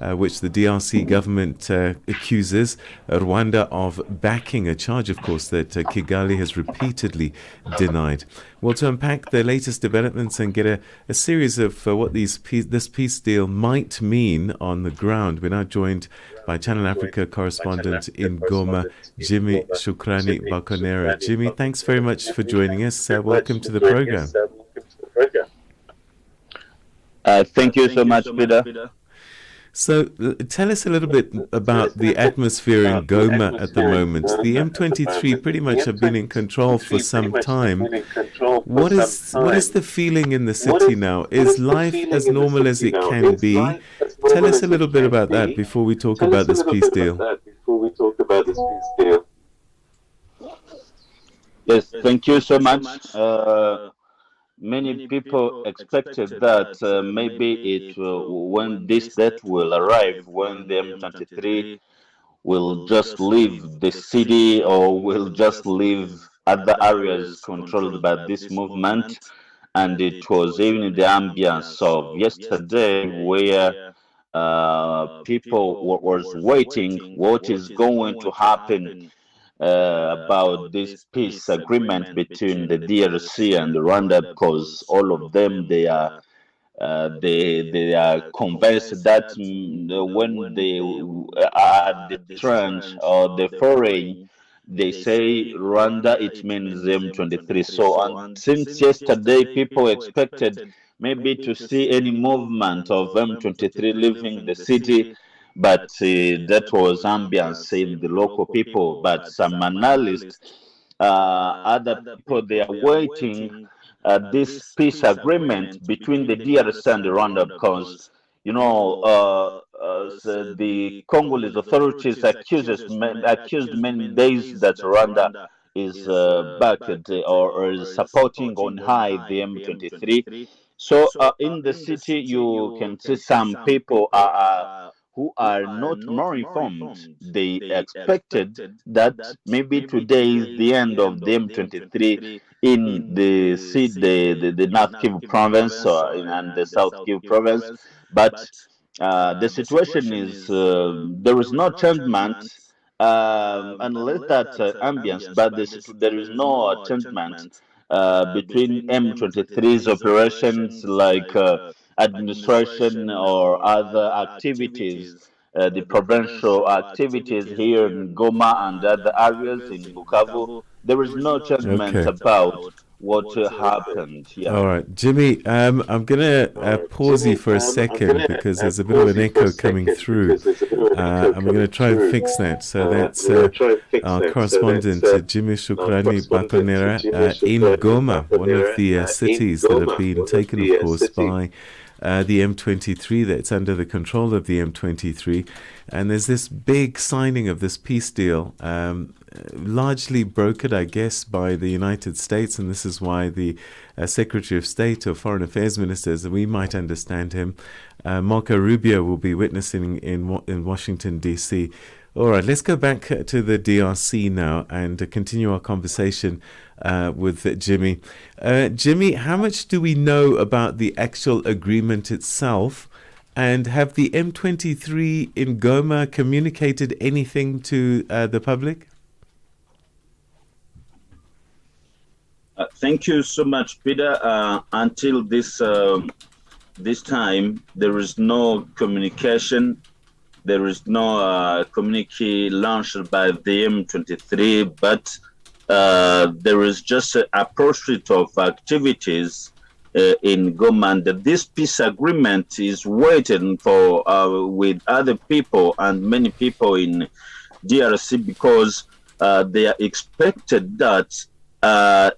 which the DRC government accuses Rwanda of backing, a charge, of course, that Kigali has repeatedly denied. Well, to unpack the latest developments and get a series of what this peace deal might mean on the ground, we're now joined by Channel Africa correspondent in Goma, Jimmy Shukrani Bakonera. Jimmy, thanks very much for joining us. Welcome to the program. Thank you so much, Peter. So tell us a little bit about the atmosphere in Goma at the moment. The M23 pretty much have been in control for some time. What is the feeling in the city now? Is life as normal as it can be? Tell us a little bit about that before we talk about this peace deal. Yes, thank you so much. Many people expected that maybe when this date will arrive, when the M23 will just leave the city or will just leave other areas controlled by this movement. And it was even the ambience of yesterday where people was waiting what is going to happen about this peace agreement between the DRC and Rwanda, because all of them they are convinced that when they are the tranche or the foreign, they say Rwanda, it means M23. So and since yesterday, people expected maybe to see any movement of M23 leaving the city, but that was ambience in the local people. But some analysts, other people, they are waiting this peace agreement between the DRC and Rwanda, because so the Congolese authorities accused many days that Rwanda is backed or is supporting on high the M23. So in the city, you can see some people who are not more informed. They expected that maybe today is the end of the M23 in the North Kivu province and the South Kivu province, but the situation is there is no changement unless that ambience, but there is no changement between M23's operations like administration or other activities, the provincial activities here in Goma and other areas in Bukavu. There is no judgment about what happened. Yeah. All right, Jimmy, I'm going to pause you for a second because there's a bit of an echo coming through. And we're going to try and fix that. So that's our correspondent, Jimmy Shukrani Bakonera, in Goma, one of the cities that have been taken, of course, by the M23, that's under the control of the M23. And there's this big signing of this peace deal, largely brokered, I guess, by the United States. And this is why the Secretary of State or Foreign Affairs Minister, as we might understand him, Marco Rubio, will be witnessing in Washington, D.C. All right, let's go back to the DRC now and continue our conversation with Jimmy. Jimmy, how much do we know about the actual agreement itself? And have the M23 in Goma communicated anything to the public? Thank you so much, Peter. Until this time, there is no communication. There is no communique launched by the M23, but there is just a pursuit of activities in Goma. And this peace agreement is waiting for with other people and many people in DRC, because they are expected that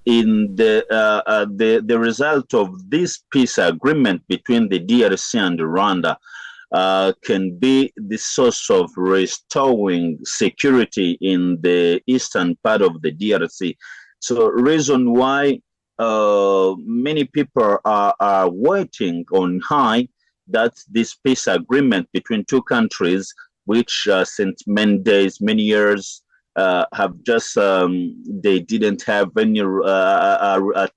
in the result of this peace agreement between the DRC and Rwanda can be the source of restoring security in the eastern part of the DRC. So reason why many people are waiting on high that this peace agreement between two countries, which since many days, many years, have just they didn't have any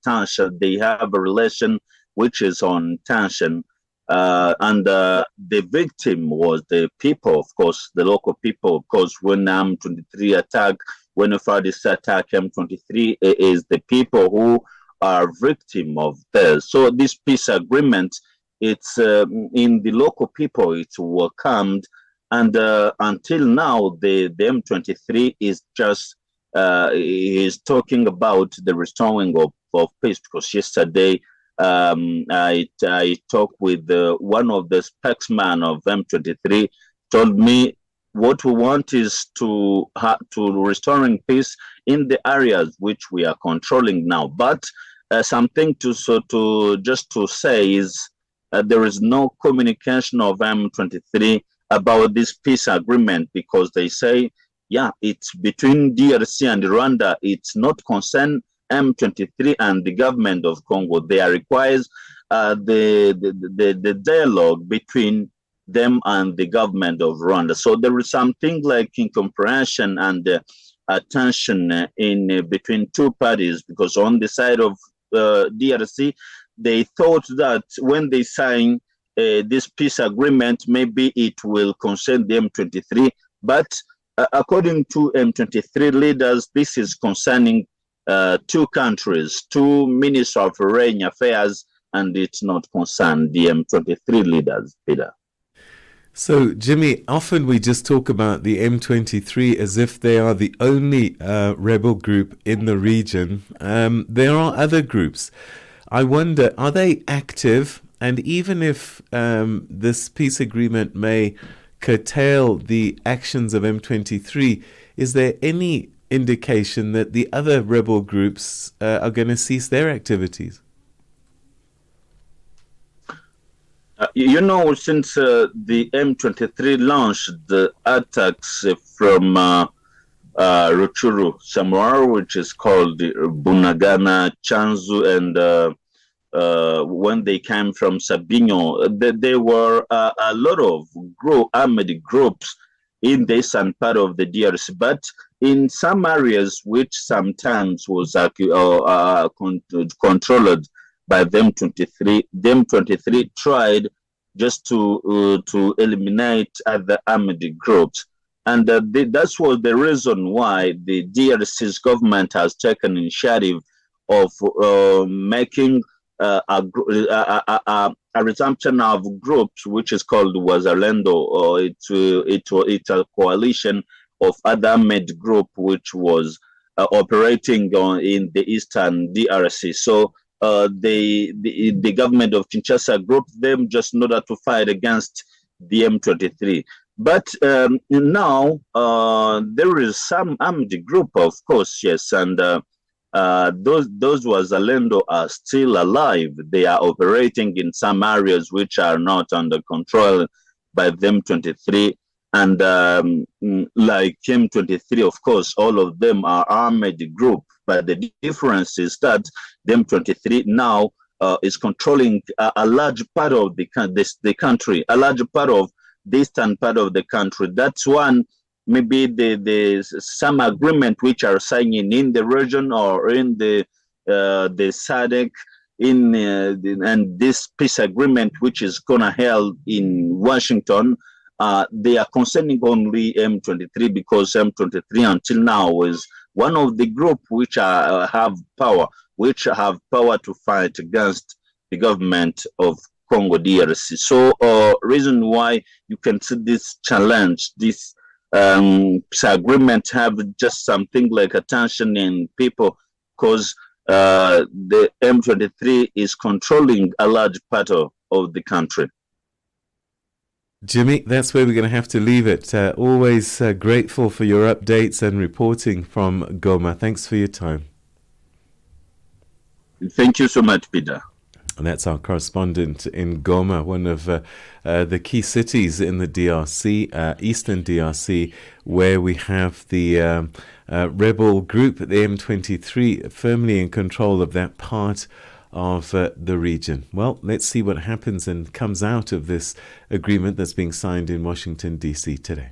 tension. They have a relation which is on tension. the victim was the people, of course, the local people. Of course, when M23 attack, when a this attack, M23 is the people who are victim of this. So this peace agreement, it's in the local people, it's welcomed. And until now, the M23 is just is talking about the restoring of peace, because yesterday I talked with one of the spokesmen of M23, told me what we want is to restoring peace in the areas which we are controlling now. But something to say is there is no communication of M23 about this peace agreement, because they say, yeah, it's between DRC and Rwanda. It's not concern M23 and the government of Congo. There requires the dialogue between them and the government of Rwanda. So there is something like incomprehension and tension in between two parties, because on the side of DRC, they thought that when they sign this peace agreement, maybe it will concern the M23. But according to M23 leaders, this is concerning two countries, two ministers of foreign affairs, and it's not concerned the M23 leaders, Peter. So, Jimmy, often we just talk about the M23 as if they are the only rebel group in the region. There are other groups. I wonder, are they active? And even if this peace agreement may curtail the actions of M23, is there any indication that the other rebel groups are going to cease their activities? You know, since the M23 launched the attacks from Ruchuru, somewhere which is called Bunagana, Chanzu, and when they came from Sabino, there were a lot of armed groups in the eastern part of the DRC, but in some areas which sometimes was controlled by them 23, them 23 tried just to eliminate other armed groups, and that was the reason why the DRC's government has taken initiative of making a resumption of groups which is called Wazalendo. It's a coalition of other armed group which was operating in the Eastern DRC. So the government of Kinshasa grouped them just in order to fight against the M23. But now there is some armed group, of course, yes, and those Wazalendo are still alive. They are operating in some areas which are not under control by them 23. And like M23, of course, all of them are armed group. But the difference is that them 23 now is controlling a large part of the country, a large part of the eastern part of the country. That's one. Maybe there's some agreement which are signing in the region or in the SADC and this peace agreement which is gonna held in Washington. They are concerning only M23 because M23 until now is one of the group which have power to fight against the government of Congo DRC. So reason why you can see this challenge, this agreement have just something like a tension in people, because the M23 is controlling a large part of the country. Jimmy, that's where we're going to have to leave it. Always grateful for your updates and reporting from Goma. Thanks for your time. Thank you so much, Peter. And that's our correspondent in Goma, one of the key cities in the DRC, Eastern DRC, where we have the rebel group, the M23, firmly in control of that part of the region. Well, let's see what happens and comes out of this agreement that's being signed in Washington, D.C. today.